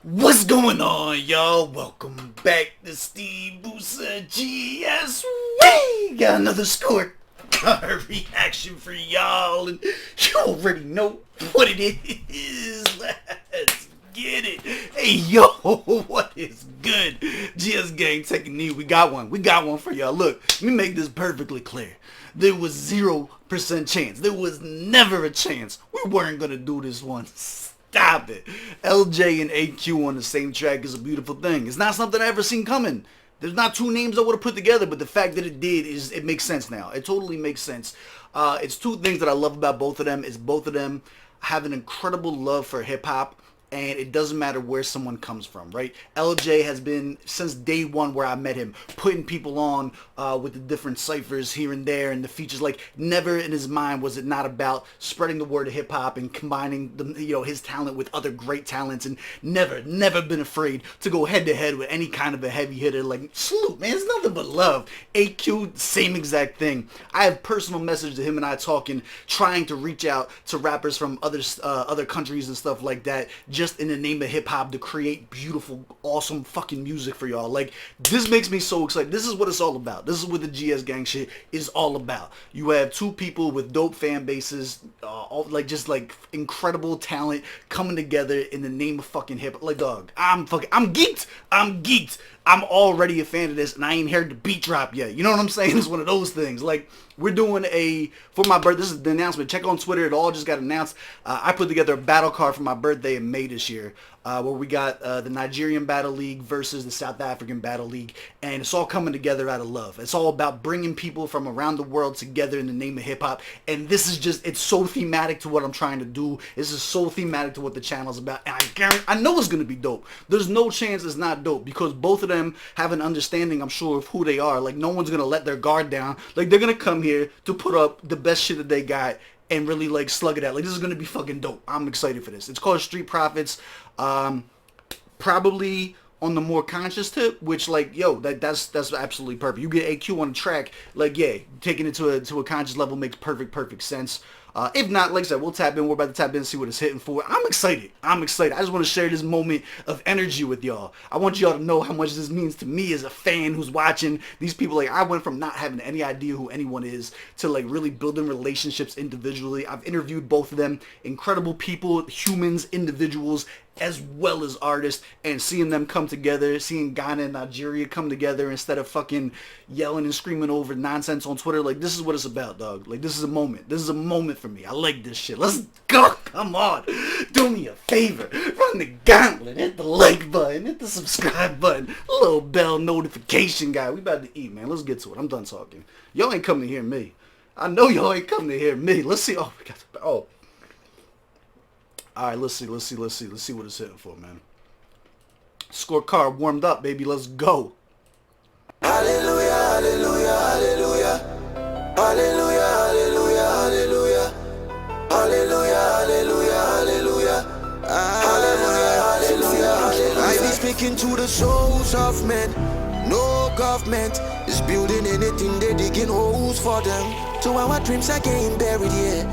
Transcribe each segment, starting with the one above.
What's going on, y'all? Welcome back to SteveBussaGS. We got another scorecard reaction for y'all, and you already know what it is. Let's get it. Hey, yo, what is good? GSGang taking knee. We got one for y'all. Look, let me make this perfectly clear. There was 0% chance. There was never a chance we weren't gonna do this one. Stop it. LJ and AQ on the same track is a beautiful thing. It's not something I ever seen coming. There's not two names I would have put together, but the fact that it did it makes sense now. It totally makes sense. It's two things that I love about both of them. Is both of them have an incredible love for hip hop. And it doesn't matter where someone comes from, right? LJ has been, since day one where I met him, putting people on with the different ciphers here and there and the features. Like, never in his mind was it not about spreading the word of hip-hop and combining his talent with other great talents, and never been afraid to go head-to-head with any kind of a heavy hitter. Like, salute, man, it's nothing but love. AQ, same exact thing. I have personal messages to him and I talking, trying to reach out to rappers from other countries and stuff like that, just in the name of hip-hop, to create beautiful, awesome fucking music for y'all. Like, this makes me so excited. This is what it's all about. This is what the GSGang shit is all about. You have two people with dope fan bases, just incredible talent coming together in the name of fucking hip. Like, dog, I'm geeked. I'm already a fan of this, and I ain't heard the beat drop yet. You know what I'm saying? It's one of those things. Like, we're doing for my birthday. This is the announcement. Check on Twitter. It all just got announced. I put together a battle card for my birthday in May this year, where we got the Nigerian Battle League versus the South African Battle League, and it's all coming together out of love. It's all about bringing people from around the world together in the name of hip-hop, and this is just, it's so thematic to what I'm trying to do. This is so thematic to what the channel's about, and I know it's going to be dope. There's no chance it's not dope, because both of them have an understanding, I'm sure, of who they are. Like, no one's going to let their guard down. Like, they're going to come here to put up the best shit that they got and really, like, slug it out. Like, this is going to be fucking dope. I'm excited for this. It's called Street Profits. Probably on the more conscious tip, which, like, yo, that's absolutely perfect. You get AQ on the track, like, yeah, taking it to a conscious level makes perfect sense. If not, like I said, we'll tap in. We're about to tap in and see what it's hitting for. I'm excited. I just want to share this moment of energy with y'all. I want y'all to know how much this means to me as a fan who's watching these people. Like, I went from not having any idea who anyone is to, like, really building relationships individually. I've interviewed both of them. Incredible people, humans, individuals, as well as artists, and seeing them come together, seeing Ghana and Nigeria come together instead of fucking yelling and screaming over nonsense on Twitter. Like, this is what it's about, dog. Like, this is a moment. This is a moment for me. I like this shit. Let's go. Come on. Do me a favor. Run the gauntlet. Hit the like button. Hit the subscribe button. Little bell notification guy. We about to eat, man. Let's get to it. I'm done talking. Y'all ain't coming to hear me. I know y'all ain't coming to hear me. Let's see. Oh, we got the... Oh. Alright, let's see what it's hitting for, man. Scorecard warmed up, baby. Let's go. Hallelujah, hallelujah, hallelujah. Hallelujah, hallelujah, hallelujah. Hallelujah, hallelujah, hallelujah. Hallelujah, hallelujah, hallelujah. I be speaking to the souls of men. No government is building anything, they digging holes for them. So our dreams are getting buried here.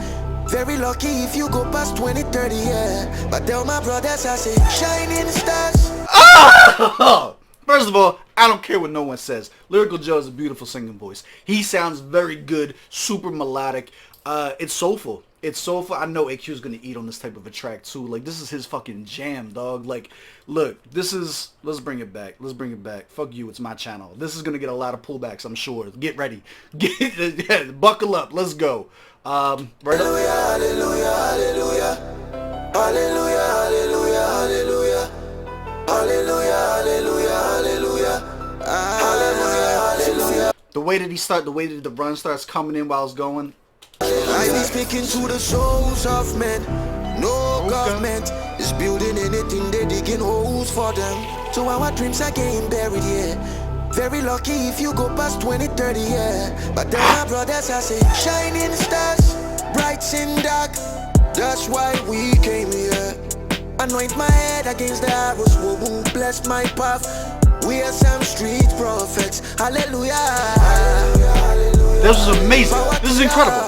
Very lucky if you go past 2030, yeah. But tell my brothers I say, shining stars. Oh! First of all, I don't care what no one says. Lyrical Joe has a beautiful singing voice. He sounds very good, super melodic. It's soulful. It's soulful. I know AQ's gonna eat on this type of a track too. Like, this is his fucking jam, dog. Like, look, this is... Let's bring it back. Let's bring it back. Fuck you, it's my channel. This is gonna get a lot of pullbacks, I'm sure. Get ready. Buckle up. Let's go. Right hallelujah, hallelujah, hallelujah. Hallelujah, hallelujah, hallelujah. Hallelujah, hallelujah, hallelujah. Hallelujah, hallelujah. The way that the run starts coming in while it's going. I be speaking to the souls of men. No government is building anything, they digging holes for them. So our dreams are getting buried, yeah. Very lucky if you go past 2030, yeah. But then my brothers I say, shining stars, bright in dark. That's why we came here. Anoint my head against the arrows, who bless my path. We are some street prophets, Hallelujah. This was amazing. This is incredible.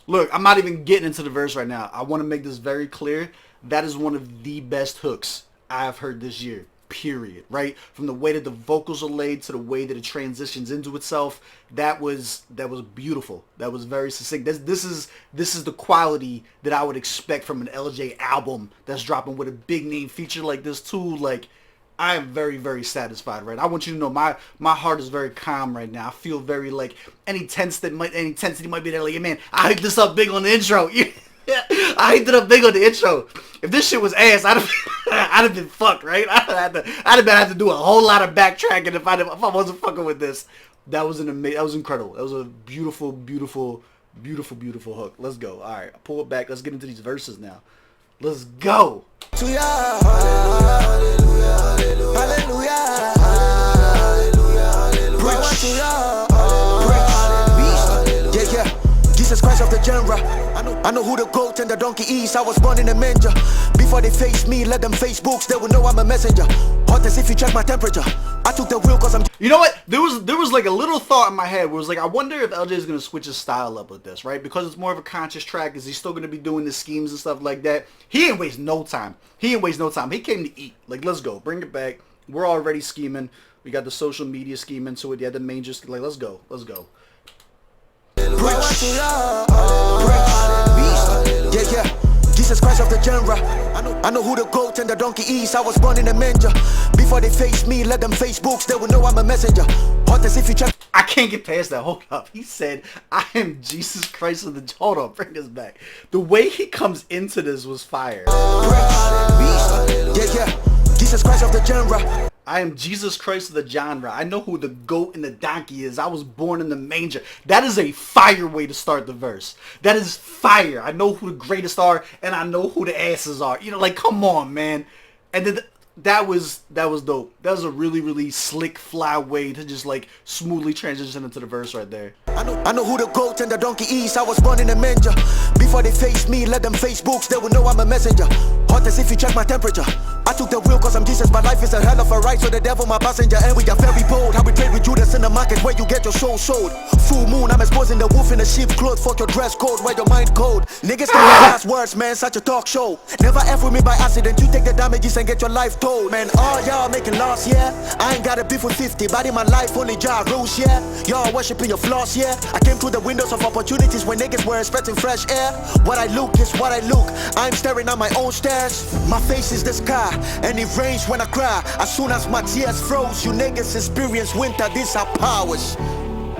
Look, I'm not even getting into the verse right now. I want to make this very clear. That is one of the best hooks I've heard this year. Period. Right? From the way that the vocals are laid to the way that it transitions into itself, that was beautiful. That was very succinct. This is the quality that I would expect from an LJ album that's dropping with a big name feature like this too. Like, I am very, very satisfied, right? I want you to know my heart is very calm right now. I feel very like any intensity might be there. Like, yeah, man, I hyped this up big on the intro. I hyped it up big on the intro. If this shit was ass, I'd have been fucked, right? I'd have to do a whole lot of backtracking if I wasn't fucking with this. That was incredible. That was a beautiful, beautiful, beautiful, beautiful hook. Let's go. All right, pull it back. Let's get into these verses now. Let's go. Jesus Christ of the genre. I know who the goat and the donkey is. I was born in a manger. Before they face me, let them face books. They will know I'm a messenger. Hot as if you check my temperature. I took the wheel cause I'm... You know what? There was like a little thought in my head where it was like, I wonder if LJ is going to switch his style up with this, right? Because it's more of a conscious track. Is he still going to be doing the schemes and stuff like that? He ain't waste no time. He came to eat. Like, let's go. Bring it back. We're already scheming. We got the social media scheming to it. Yeah, the main just... Like, let's go. Let's go. Jesus Christ of the genre. I know who the goat and the donkey is. I was born in a manger. Before they face me, let them face books. They will know I'm a messenger. Hot as if you check. I can't get past that. Hold up. He said, I am Jesus Christ of the... Hold on, bring this back. The way he comes into this was fire. Jesus Christ of the genre. I am Jesus Christ of the genre. I know who the goat and the donkey is. I was born in the manger. That is a fire way to start the verse. That is fire. I know who the greatest are, and I know who the asses are. You know, like, come on, man. And then that was dope. That was a really, really slick, fly way to just like smoothly transition into the verse right there. I know who the goat and the donkey is. I was born in a manger. Before they face me, let them face books. They will know I'm a messenger. Hot as if you check my temperature. I took the wheel cause I'm Jesus. My life is a hell of a ride, so the devil my passenger. And we are very bold. How we trade with Judas in the market where you get your soul sold. Full moon, I'm exposing the wolf in a sheep clothes. Fuck your dress code, wear your mind code. Niggas can last words, man, such a talk show. Never F with me by accident. You take the damages and get your life told. Man, all y'all making loss, yeah. I ain't got a beef with 50, but in my life only Ja rules, yeah. Y'all worshiping your flaws, yeah. I came through the windows of opportunities when niggas were expecting fresh air. What I look is what I look. I'm staring at my own stairs. My face is the sky, and it rains when I cry. As soon as my tears froze, you niggas experience winter, these are powers.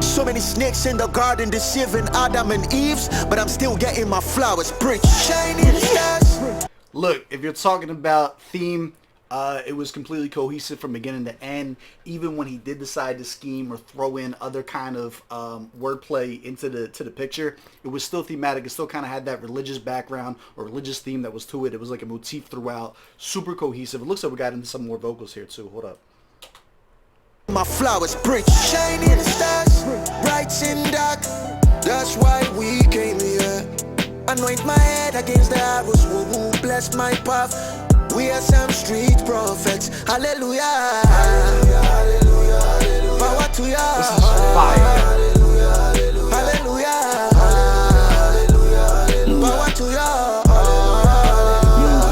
So many snakes in the garden deceiving Adam and Eve's, but I'm still getting my flowers. Preach. Shining stars. Look, if you're talking about theme, it was completely cohesive from beginning to end. Even when he did decide to scheme or throw in other kind of wordplay into the picture, it was still thematic. It still kind of had that religious background or religious theme that was to it. It was like a motif throughout. Super cohesive. It looks like we got into some more vocals here too. Hold up. My flowers preach. Shining stars, bright and dark. That's why we came here. Anoint my head against the arrows. Who bless my path. We are some street prophets. Hallelujah. Hallelujah, hallelujah, hallelujah. Power to ya. This is fire. Hallelujah, hallelujah. Hallelujah. Hallelujah. Power to ya.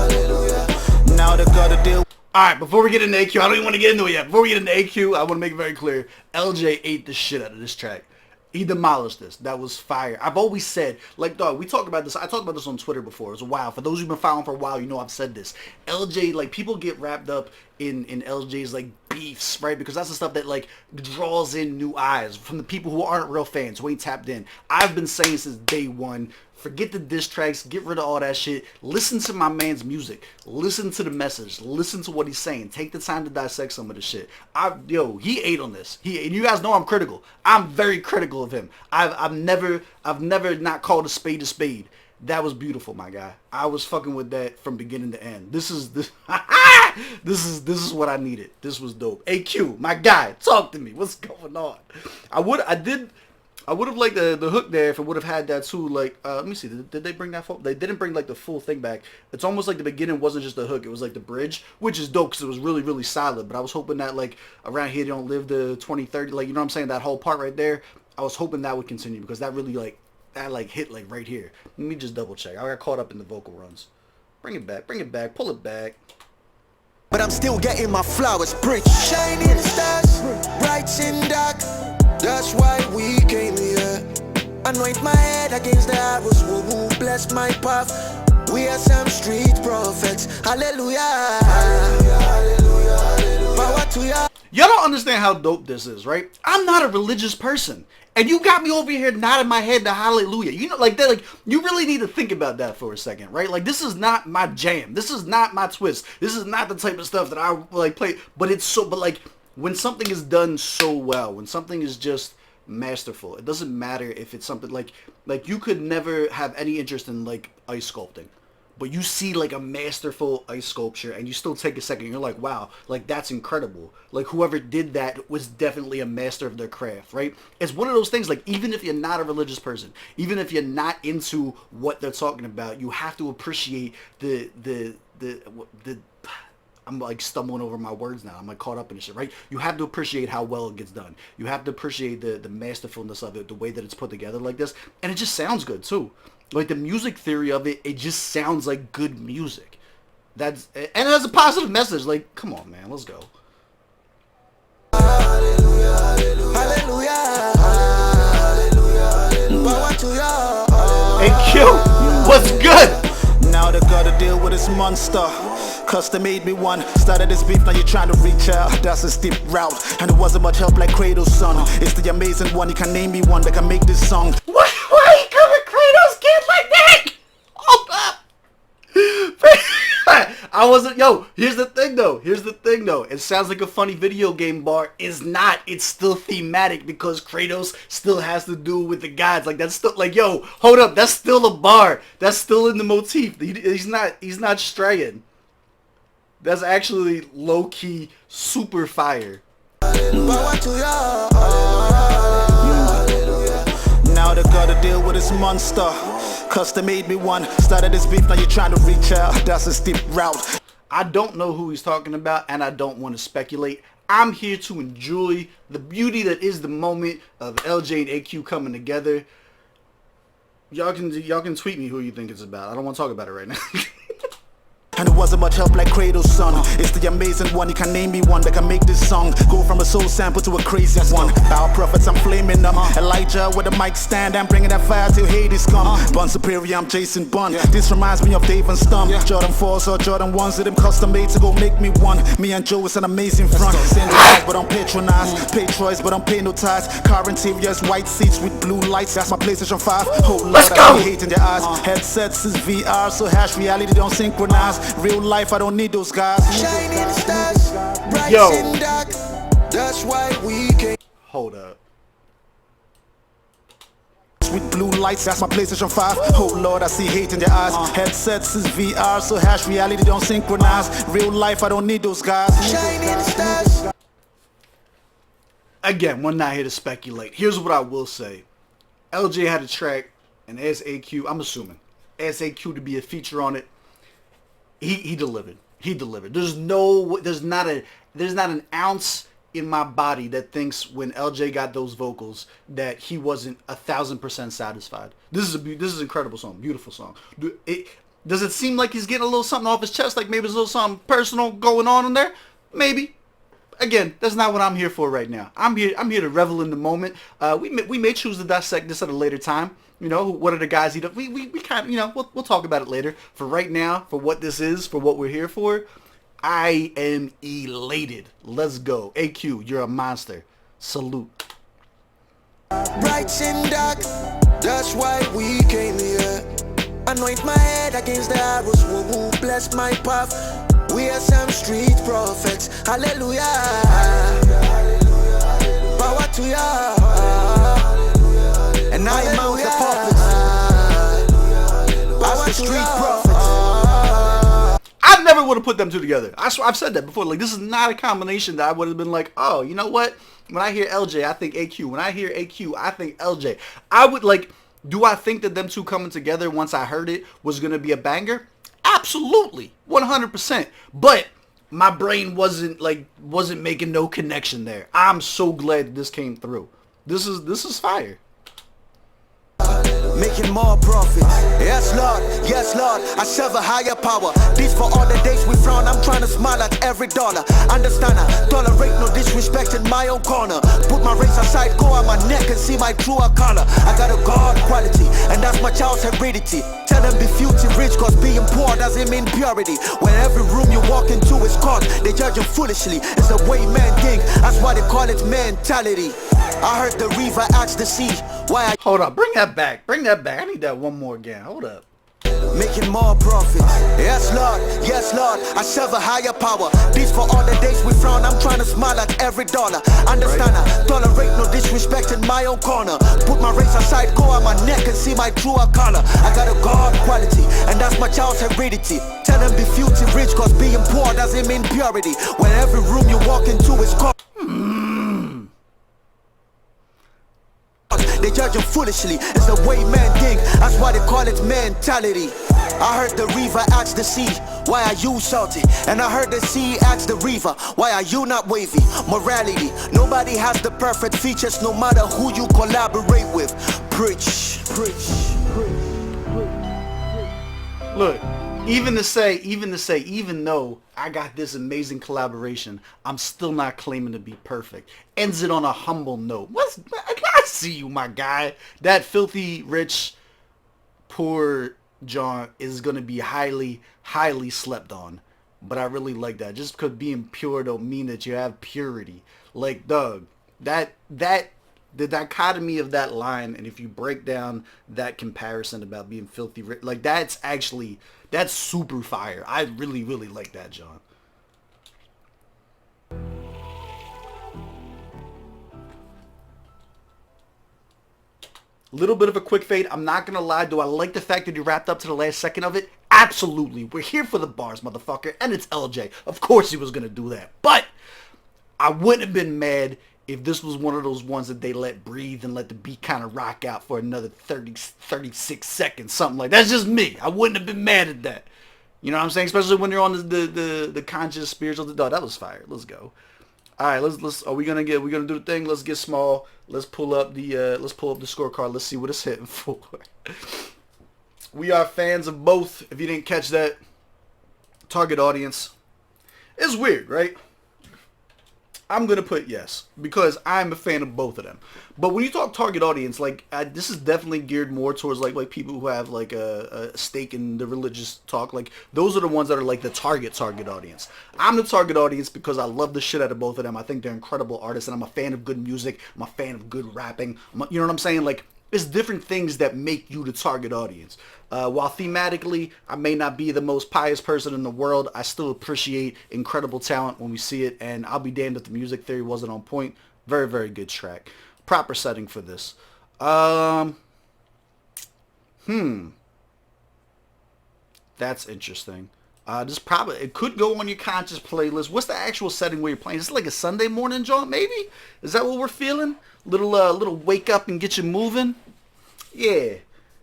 Hallelujah. Now they gotta deal. Alright, before we get into AQ, I don't even want to get into it yet. Before we get into AQ, I want to make it very clear. LJ ate the shit out of this track. He demolished this. That was fire. I've always said, like, dog, we talked about this. I talked about this on Twitter before. It was a while. For those who've been following for a while, you know I've said this. LJ, like, people get wrapped up in LJ's, like, beefs, right? Because that's the stuff that, like, draws in new eyes from the people who aren't real fans, who ain't tapped in. I've been saying since day one, forget the diss tracks, get rid of all that shit. Listen to my man's music. Listen to the message. Listen to what he's saying. Take the time to dissect some of the shit. He ate on this. And you guys know I'm critical. I'm very critical of him. I've never not called a spade a spade. That was beautiful, my guy. I was fucking with that from beginning to end. This is what I needed. This was dope. AQ, my guy, talk to me. What's going on? I would have liked the hook there if it would have had that too. Like, let me see. Did they bring that full? They didn't bring like the full thing back. It's almost like the beginning wasn't just the hook. It was like the bridge, which is dope because it was really, really solid. But I was hoping that like around here they don't live to 2030. Like, you know what I'm saying? That whole part right there. I was hoping that would continue because that really like hit like right here. Let me just double check. I got caught up in the vocal runs. Bring it back. Bring it back. Pull it back. But I'm still getting my flowers, bridge. Shining stars, bright and dark. That's why we came here. Anoint my head against the arrows, who bless my path. We are some street prophets. Hallelujah. Hallelujah, hallelujah, hallelujah. Power to ya. Y'all don't understand how dope this is, right? I'm not a religious person. And you got me over here nodding my head to hallelujah. You know, like that, like you really need to think about that for a second, right? Like this is not my jam. This is not my twist. This is not the type of stuff that I like play. But it's so, but like when something is done so well, when something is just masterful, it doesn't matter if it's something like you could never have any interest in like ice sculpting. But you see like a masterful ice sculpture and you still take a second. You're like, wow, like that's incredible. Like whoever did that was definitely a master of their craft, right? It's one of those things like even if you're not a religious person, even if you're not into what they're talking about, you have to appreciate the I'm like stumbling over my words now. I'm like caught up in this shit, right? You have to appreciate how well it gets done. You have to appreciate the masterfulness of it, the way that it's put together like this. And it just sounds good too. Like the music theory of it, it just sounds like good music. And it has a positive message. Like, come on, man, let's go. Hallelujah, hallelujah, hallelujah, power to ya. Hey Q, what's good? Now they gotta deal with this monster. Custom made me one. Started this beef, now you're trying to reach out. That's a steep route, and it wasn't much help like Kratos' son. It's the amazing one, you can name me one that can make this song. What? Why you coming Kratos kid like that? Hold up. I wasn't, yo, here's the thing though. It sounds like a funny video game bar. It's not. It's still thematic because Kratos still has to do with the gods. Like that's still, like, yo, hold up. That's still a bar. That's still in the motif. He's not straying. That's actually low-key super fire. Power to ya. Now they gotta deal with this monster. Custom made me one. Started this beef, now you're trying to reach out. That's a steep route. I don't know who he's talking about, and I don't want to speculate. I'm here to enjoy the beauty that is the moment of LJ and AQ coming together. Y'all can tweet me who you think it's about. I don't want to talk about it right now. And it wasn't much help like Kratos' son. It's the amazing one, you can name me one that can make this song go from a soul sample to a crazy one. Our prophets, I'm flaming them. Elijah with a mic stand, I'm bringing that fire till Hades come. Bun Superior, I'm Jason Bun. This reminds me of Dave and Stump. Jordan 4s or Jordan 1s, them custom made to go make me one. Me and Joe is an amazing front. Send eyes, but I'm patronized. Pay Troy's, but I'm paying no ties. Car interiors, white seats with blue lights. That's my PlayStation 5. Oh Lord, I hate in their eyes. Headsets is VR, so hash reality don't synchronize. Real life, I don't need those guys. Shining stars, bright Yo. and dark. That's why we came. Hold up. With blue lights, that's my PlayStation 5. Oh Lord, I see hate in their eyes. Headsets is VR, so hash reality don't synchronize. Real life, I don't need those guys. Shining stars. Again, we're not here to speculate. Here's what I will say. LJ had a track, and SAQ, I'm assuming, SAQ to be a feature on it. He delivered. He delivered. There's not an ounce in my body that thinks when LJ got those vocals that he wasn't 1,000% satisfied. This is an incredible song, beautiful song. Does it seem like he's getting a little something off his chest? Like maybe there's a little something personal going on in there? Maybe. Again, that's not what I'm here for right now. I'm here to revel in the moment. We may choose to dissect this at a later time. You know, what are the guys he does? We kind of, you know, we'll talk about it later. For right now, for what this is, for what we're here for, I am elated. Let's go. AQ, you're a monster. Salute. Bright and dark. That's why we came here. Anoint my head against the arrows, who bless my path. We are some street prophets. Hallelujah. Power to ya. And I am out the prophets. Power to street prophets. I've never never would have put them two together. I've said that before. Like, this is not a combination that I would have been like, oh, you know what? When I hear LJ, I think AQ. When I hear AQ, I think LJ. I would like, do I think that them two coming together once I heard it was going to be a banger? Absolutely. 100%. But my brain wasn't making no connection there. I'm so glad this came through. This is fire. Making more profit. Yes, Lord, I serve a higher power. This for all the days we frown. I'm trying to smile at every dollar. Understand, I tolerate no disrespect in my own corner. Put my race aside, go on my neck and see my truer color. I got a God quality, and that's my child's heredity. Tell them be filthy rich, cause being poor doesn't mean purity. When every room you walk into is caught, they judge you foolishly. It's the way men think, that's why they call it mentality. I heard the river ask the sea, why I... Hold up, bring that back. I need that one more again. Hold up. Making more profit. Yes, Lord, I serve a higher power. This for all the days we frown. I'm trying to smile at every dollar. Understand, I tolerate no disrespect in my own corner. Put my race aside, go on my neck and see my truer color. I got a God quality, and that's my child's heredity. Tell them be filthy rich, cause being poor doesn't mean purity. When every room you walk into is caught. They judge you foolishly, it's the way men think, that's why they call it mentality. I heard the river ask the sea, why are you salty? And I heard the sea ask the river, why are you not wavy? Morality, nobody has the perfect features, no matter who you collaborate with. Preach. Look, even though I got this amazing collaboration, I'm still not claiming to be perfect. Ends it on a humble note. I see you, my guy. That filthy, rich, poor John is going to be highly, highly slept on. But I really like that. Just because being pure don't mean that you have purity. Like, Doug, the dichotomy of that line, and if you break down that comparison about being filthy rich, like, that's super fire. I really, really like that, John. Little bit of a quick fade. I'm not going to lie. Do I like the fact that you wrapped up to the last second of it? Absolutely. We're here for the bars, motherfucker. And it's LJ. Of course he was going to do that. But I wouldn't have been mad if this was one of those ones that they let breathe and let the beat kind of rock out for another 36 seconds, something like that. That's just me. I wouldn't have been mad at that. You know what I'm saying? Especially when you're on the conscious spiritual. Dog, that was fire. Let's go. All right, let's. We're gonna do the thing. Let's get small. Let's pull up the scorecard. Let's see what it's hitting for. We are fans of both. If you didn't catch that, target audience. It's weird, right? I'm going to put yes, because I'm a fan of both of them. But when you talk target audience, like, this is definitely geared more towards, like people who have, like, a stake in the religious talk. Like, those are the ones that are, like, the target audience. I'm the target audience because I love the shit out of both of them. I think they're incredible artists, and I'm a fan of good music. I'm a fan of good rapping. You know what I'm saying? Like, it's different things that make you the target audience. While thematically, I may not be the most pious person in the world, I still appreciate incredible talent when we see it, and I'll be damned if the music theory wasn't on point. Very, very good track. Proper setting for this. That's interesting. It could go on your conscious playlist. What's the actual setting where you're playing? Is it like a Sunday morning jaunt, maybe? Is that what we're feeling? Little wake up and get you moving? Yeah.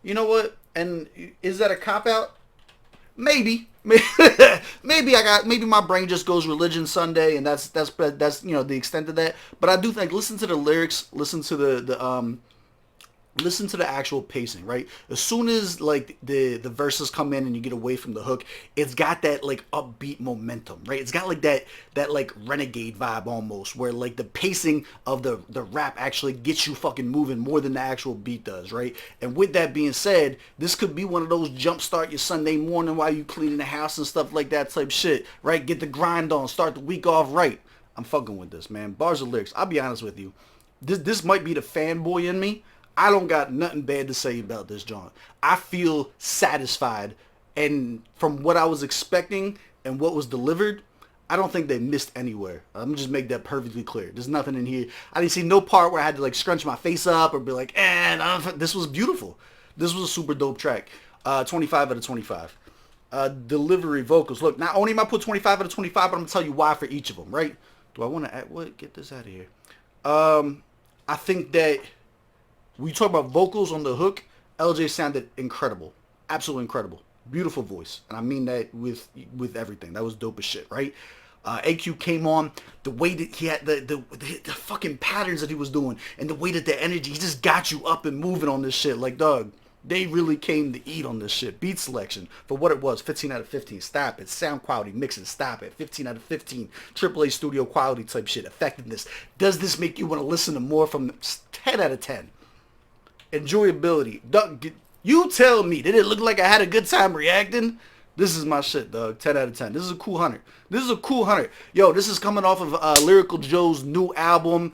You know what? And is that a cop-out? Maybe. Maybe my brain just goes religion Sunday, and that's the extent of that. But I do think, listen to the lyrics, listen to the actual pacing, right? As soon as, like, the verses come in and you get away from the hook, it's got that, like, upbeat momentum, right? It's got, like, that like, renegade vibe almost, where, like, the pacing of the rap actually gets you fucking moving more than the actual beat does, right? And with that being said, this could be one of those jumpstart your Sunday morning while you cleaning the house and stuff like that type shit, right? Get the grind on, start the week off right. I'm fucking with this, man. Bars of lyrics. I'll be honest with you. This might be the fanboy in me. I don't got nothing bad to say about this joint. I feel satisfied, and from what I was expecting and what was delivered, I don't think they missed anywhere. I'm gonna just make that perfectly clear. There's nothing in here. I didn't see no part where I had to, like, scrunch my face up or be like, this was beautiful. This was a super dope track. 25 out of 25. delivery, vocals. Look, not only am I put 25 out of 25, but I'm going to tell you why for each of them, right? Do I want to add, what? Get this out of here. I think that when you talk about vocals on the hook, LJ sounded incredible. Absolutely incredible. Beautiful voice. And I mean that with everything. That was dope as shit, right? AQ came on, the way that he had the fucking patterns that he was doing, and the way that the energy, he just got you up and moving on this shit. Like, dog, they really came to eat on this shit. Beat selection, for what it was, 15 out of 15. Stop it. Sound quality, mixing, stop it. 15 out of 15. AAA studio quality type shit. Effectiveness. Does this make you want to listen to more from them? 10 out of 10. Enjoyability. Dog, you tell me, did it look like I had a good time reacting? This is my shit, dog. 10 out of 10. This is a cool 100. This is a cool 100. Yo, this is coming off of Lyrical Joe's new album,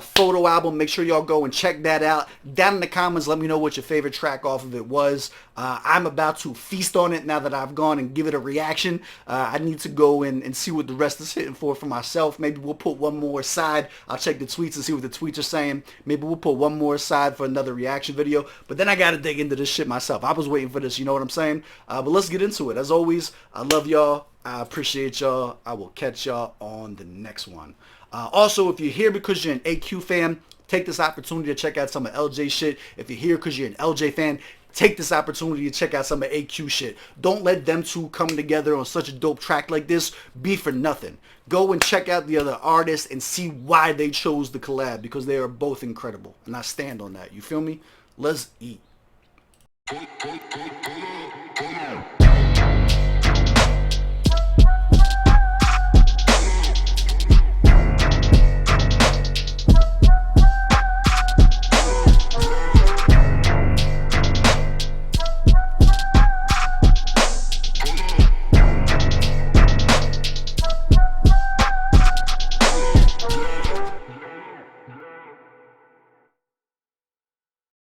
photo album. Make sure y'all go and check that out. Down in the comments, let me know what your favorite track off of it was. I'm about to feast on it now that I've gone and give it a reaction. I need to go and see what the rest is hitting for myself. Maybe we'll put one more aside. I'll check the tweets and see what the tweets are saying. Maybe we'll put one more aside for another reaction video. But then I got to dig into this shit myself. I was waiting for this, you know what I'm saying? But let's get into it. As always, I love y'all. I appreciate y'all. I will catch y'all on the next one. Also, if you're here because you're an AQ fan, take this opportunity to check out some of LJ shit. If you're here because you're an LJ fan, take this opportunity to check out some of AQ shit. Don't let them two come together on such a dope track like this be for nothing. Go and check out the other artists and see why they chose the collab, because they are both incredible. And I stand on that. You feel me? Let's eat.